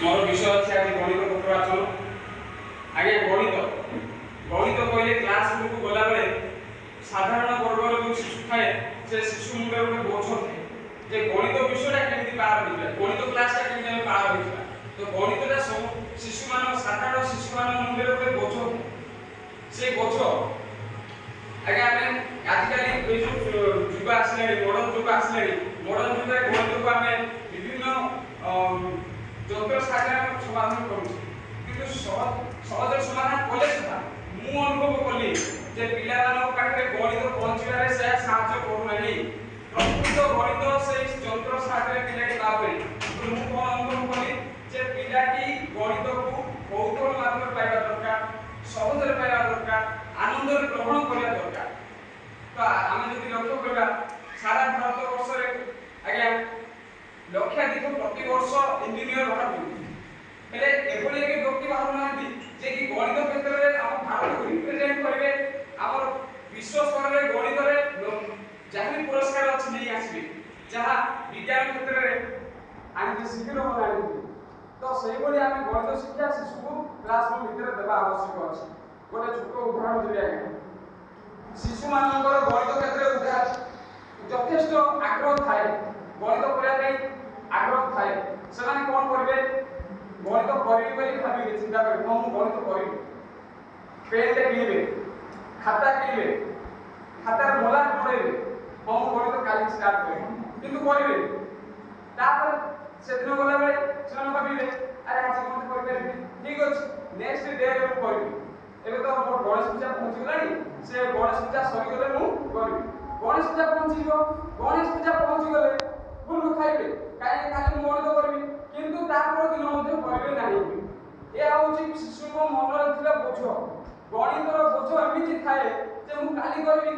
मोर विषय अच्छे आज गणित प्रवचन आगे गणित गणित कहले क्लास को गला बेले साधारण वर्गर जो शिशु थाए से शिशु मुंडे गोटे बोझ थाए जे गणित विषयटा केमिति पार होइला गणित क्लासटा केमिति हम पार होइला तो गणितटा सब शिशु मान साधारण शिशु मान मुंडे गोटे बोझ से बोझ आगे आमे आजिकली जो युग आसले मॉडर्न युग आसले मॉडर्न युग रे गणित को आमे विभिन्न যন্ত্র সাহায্যে সমাধান করুছি কিন্তু সহজ সমাধান কলে সুদ্ধা মু অনুভব কলি যে পিলাମାନଙ୍କ পাখে গণিত পঞ্চিবারে সে সাহায্য করু নাই প্রকৃত গণিত সেই যন্ত্র সাহায্যে পিলাটি পাবে মু কোন অনুভব কলি যে পিলাটি গণিতକୁ কৌতুক মাধ্যমে পাইবা দরকার সহজরে পাইবা দরকার আনন্দরে গ্রহণ করিয়া দরকার তো আমি যদি লক্ষ্য করিবা সারা ভারতবর্ষরে আজ্ঞা লক্ষাধিক প্রতি বর্ষ ইঞ্জিনিয়র বাহারুଛନ୍ତି ହେଲେ ଏଭଳି ଏକ ବ୍ୟକ୍ତି ବାହାରୁନାହାନ୍ତି ଯେ କି ଗଣିତ କ୍ଷେତ୍ରରେ ଆମ ଭାରତକୁ ରିପ୍ରେଜେଣ୍ଟ କରିବେ ଆମର ବିଶ୍ୱ ସ୍ତରରେ ଗଣିତରେ ଯାହା ବି ପୁରସ୍କାର ଅଛି ନେଇ ଆସିବେ ଯାହା ବିଜ୍ଞାନ କ୍ଷେତ୍ରରେ ଆଣିକି ଶିଖିର ବନାଇଛନ୍ତି ତ ସେଇଭଳି ଆମେ ଗଣିତ ଶିକ୍ଷା ଶିଶୁକୁ କ୍ଲାସରୁମ୍ ଭିତରେ ଦେବା ଆବଶ୍ୟକ ଅଛି ଗୋଟେ ଛୋଟ ଉଦାହରଣ ଦେବି ଆଜ୍ଞା ଶିଶୁମାନଙ୍କର ଗଣିତ କ୍ଷେତ୍ରରେ ଯଥେଷ୍ଟ ଆଗ୍ରହ ଥାଏ ଗଣିତ କରିବା ପାଇଁ आग्रह थाए ସେମାନେ कोन करबे गणित करिबे बोली भाबिबे चिंता करबे हम गणित करिबे पेन ले किनिबे खाता किनिबे खातार मोला पड़ेबे हम गणित काली स्टार्ट करबे किंतु करिबे तापर सेदिन गला बेले ସେମାନେ भाबिबे अरे आज गणित करबे ठीक अछि नेक्स्ट डे रे मु करिबे एबे तो मोर गणेश पूजा पहुंची गलानी से गणेश पूजा सरी गले मु करिबे गणेश पूजा पहुंची गले फुल खाइबे काहे खाली गणित करबी किंतु तापर दिन मध्ये करबे नाही ए आउची शिशु को मनरे थिला बोझ गणितर बोझ एमिति थाए जे मु काली करबी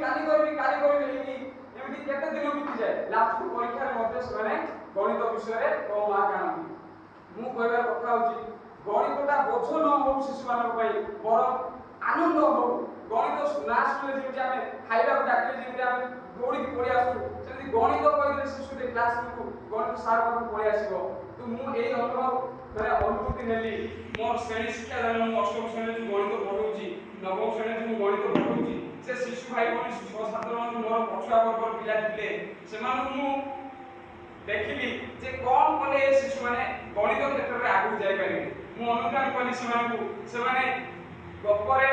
एमिति केते दिन बीती जाए लास्ट परीक्षा रे मध्ये सने गणित विषय रे को मार्क आनंदी मु कहबा कथा होची गणितटा बोझ न हो शिशु मान पई बर आनंद हो गणित ना सुने जेमि आमे खाइबा डाकले जेमि आमे दौड़ी पड़ी आसु सेमि गणित कहले शिशु रे क्लास को गणित सार पाखु पड़ी आसीबो तो मु एई अनुभव करे अनुभूति नेली मोर श्रेणी शिक्षा दान मु अष्टम श्रेणी जो गणित पढौची नवम श्रेणी जो गणित पढौची से शिशु भाई बहिनी 6-7 जन मोर पछुआ वर्ग पिला थिले सेमान मु देखिली जे कोन कोले शिशु माने गणित क्षेत्र रे आगु जाय पारे मु अनुमान कली से माने गपरे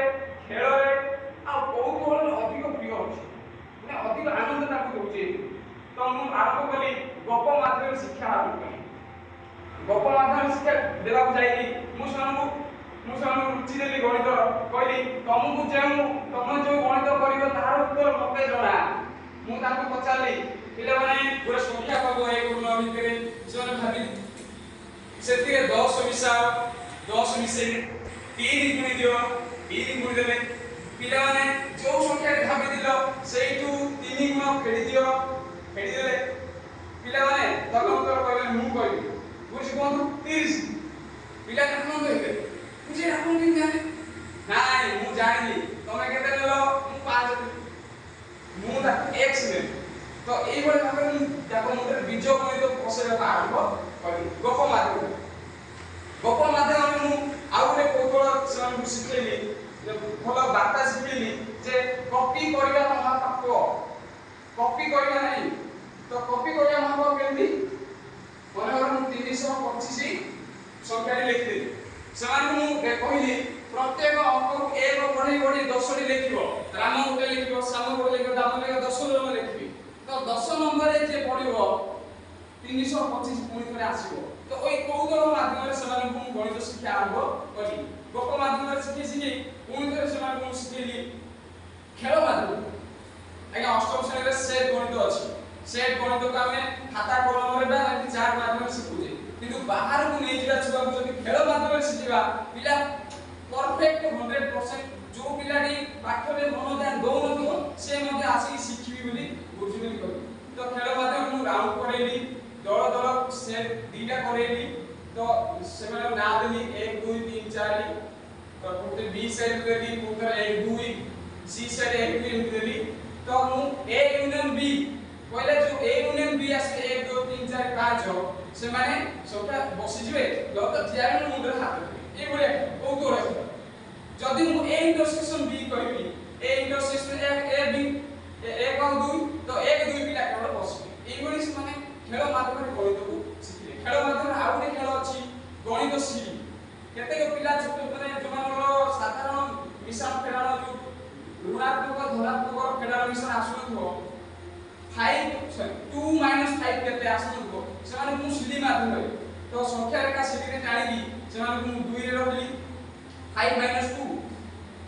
खेलरे आ कौतूहल अधिक प्रिय अछि माने अधिक आनंद ताकु होउची तो मु आरंभ कली गप माध्यम शिक्षा आरंभ कली गप माध्यम शिक्षा देबा जाईली मु रुचि देली गणित कहली तुमको तुम जो गणित करियो तार उत्तर मते जणा मु ताकु पचारली पिले माने पूरा संख्या कहबो ए गुण भितरे जोने भाबी सेतिरे 10 मिसा 10 मिसे 3 गुणी दियो 3 गुणी देले पिले माने जो संख्या भाबी दिलो सेइटू 3 गुण फेडी दियो फेडी देले पिला माने तक उत्तर कहले मु कहबी बुझी कोन 30 पिला कखन कहबे बुझी आपण कि जाने नाइ मु जानिली तमे केते लेलो मु 5 मु ता x ले तो एई बळे भाबे मु जाको मुते बीज गणित पसेरा आरंभ करी गप माध्यम मु आउरे कौतूहल समान शिखेली भल बार्ता शिखेली जे कॉपी करिया महापाप कॉपी करिया नहीं तो कॉपी करिया महापाप केंदी मनोहर मु 325 संख्या लिखि देली समान मु कहली प्रत्येक अंक को एक पढ़ी 10 टी लिखिबो राम गोटे लिखिबो श्याम गोटे लिखिबो दाम लिखिबो 10 नंबर लिखिबि तो 10 नंबर रे जे पढ़िबो 325 पुणी थरे आसीबो तो ओई कौतूहल माध्यम रे समान मु गणित शिक्षा आरंभ करी गप माध्यम रे शिखि पुणी थरे समान मु शिखेली खेल माध्यम आगे अष्टम श्रेणी रे सेट गणित अछि सेट गणित को हमें खाता कलम रे बा चार्ट माध्यम रे शिखुजे किंतु बाहर को नै जिला छुआ जदि खेल माध्यम रे शिखिबा पिला परफेक्ट 100% जो पिलाडी पाठ रे मन ध्यान दो नथिबो से मध्ये आसी शिखिबी बोली बुझिबेली करी तो खेल माध्यम मु राउंड करेली दल सेट दीटा करेली तो सेमान ना देली 1 2 3 4 तो पुते बी साइड देली पुतर 1 2 सी साइड 1 2 देली तो मु ए यूनियन बी पहले जो ए यूनियन बी आसे 1 2 3 4 5 से माने सबटा बसि जिवे दियो तो जियार मुंडर हाथ ए भलिया कौतुहल खेल जदि मु ए इंटरसेक्शन बी कहबी ए इंटरसेक्शन ए बी ए कौ 2 तो 1 2 पिला कोड बसबे ए भली माने खेल माध्यम गणित को शिखले खेल माध्यम आ गुटे खेल अछि गणित सी केते के पिला छोट माने जो मानर साधारण मिश्रण फेडाण जो ऋणात्मक धनात्मक फेडाण मिश्रण आसुथो 5 2 5 केते आसुथो से माने मु सिली माध्यम तो संख्या रेखा सिली रे टाणी से माने मु 2 रे रखली 5 2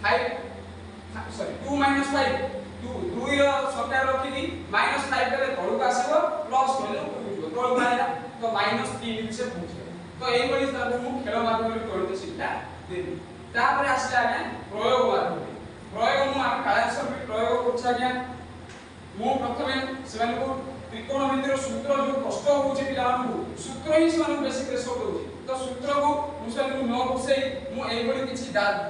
5 सॉरी 2 5 2 रो संख्या रखली -5 केले तळु आसीबो प्लस केले उपरु तळु आइला तो -3 से पहुंचे तो एई बली सब मु खेल माध्यम रे गणित शिक्षा देबी तापर आसी आगे प्रयोग माध्यम प्रयोग मु आ कालांश भी प्रयोग करछ आगे मु प्रथमे सेवन को त्रिकोणमितिर सूत्र जो कष्ट होउछि पिलानु सूत्र ही सेवन बेसी प्रेशर दोछि तो सूत्र को मुसन न बसै मु एई बली किछि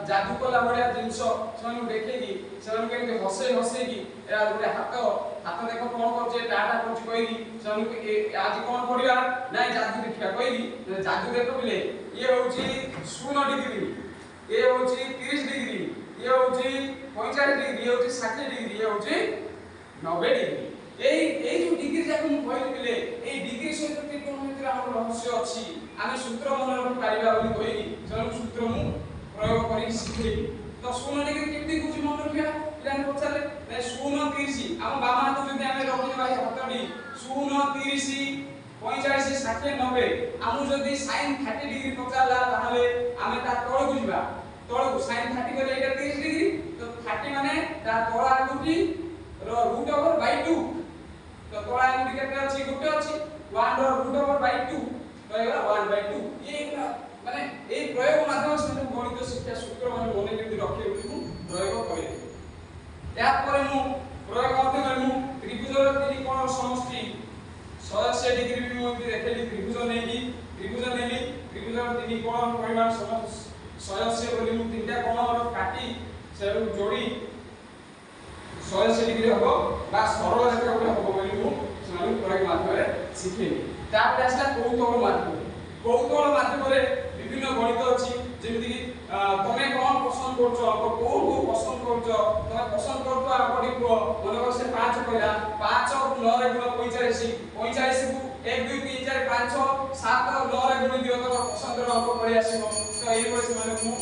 जादू कला बढिया जिंस सेवन देखेगी सेवन के हसे हसे की एरा गोटे हाथ देखो कोन करछे टाटा करछ कहिगी सेवन के आज कोन करिया नै जादू देखिया कहिगी जादू देखो बिले ये होउछि 0 डिग्री ये होउछि 30 डिग्री ये होउछि 45 डिग्री ये होउछि 60 डिग्री ये होउछि 90 डिग्री এই যে ডিগ্রি যাকে মু কইলি বিলে এই ডিগ্রি সহিত ত্রিকোণমিতির আমার রহস্য আছে আমি সূত্র মনে রাখি পারিবা বলি কইলি সেন সূত্র মু প্রয়োগ করি শিখেলি তো 0 ডিগ্রি কেমতি বুঝি মনে রাখিয়া প্ল্যান পছালে 0 30 ଆମ বামা হাত যদি আমি রখি ভাই হাতটি 0 30 45 60 90 আমু যদি sin 30 ডিগ্রি পছালা তাহলে আমি তা তळକୁ ଯିবা তळକୁ sin 30 গলে এটা 30 ডিগ্রি তো 30 মানে তা তळ আগুটি रो रूट ओवर बाय 2 तो तोळा आगुटी केते अछि गुटे अछि 1 रो रूट ओवर बाय 2 तो एगला 1 बाय 2 ये माने ए प्रयोग माध्यम से गणित शिक्षा सूत्र माने मने केति रखे मु प्रयोग करे या परे मु प्रयोग माध्यम मु त्रिभुजर त्रिकोण समष्टि 180 डिग्री भी मु देखली त्रिभुज नेली त्रिभुजर त्रिकोण परिमाण 180 बोली मु तीनटा कोण काटी से जोड़ी 180 डिग्री हबो बा सरल रेखा होबो बोली मु समान प्रयोग माध्यम रे सिखेली तापर आसला कौतुहल माध्यम रे विभिन्न गणित अछि जेमिति कि तमे कोन पसंद करछो कोन को पसंद करछो तमे पसंद करतो आ बडी को मन कर से 5 कहला 5 और 9 रे गुण 45 45 को 1 2 3 4 5 6 7 और 9 रे गुण दियो तो पसंद रो अंक पड़ी आसीबो तो एई परे से माने मु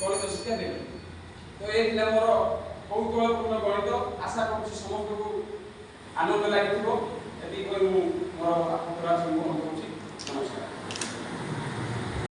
गणित शिक्षा देबी तो ए दिला मोर कौतूहलपूर्ण गणित आशा करूँ समस्त को आनंद लगी एति मोर नमस्कार।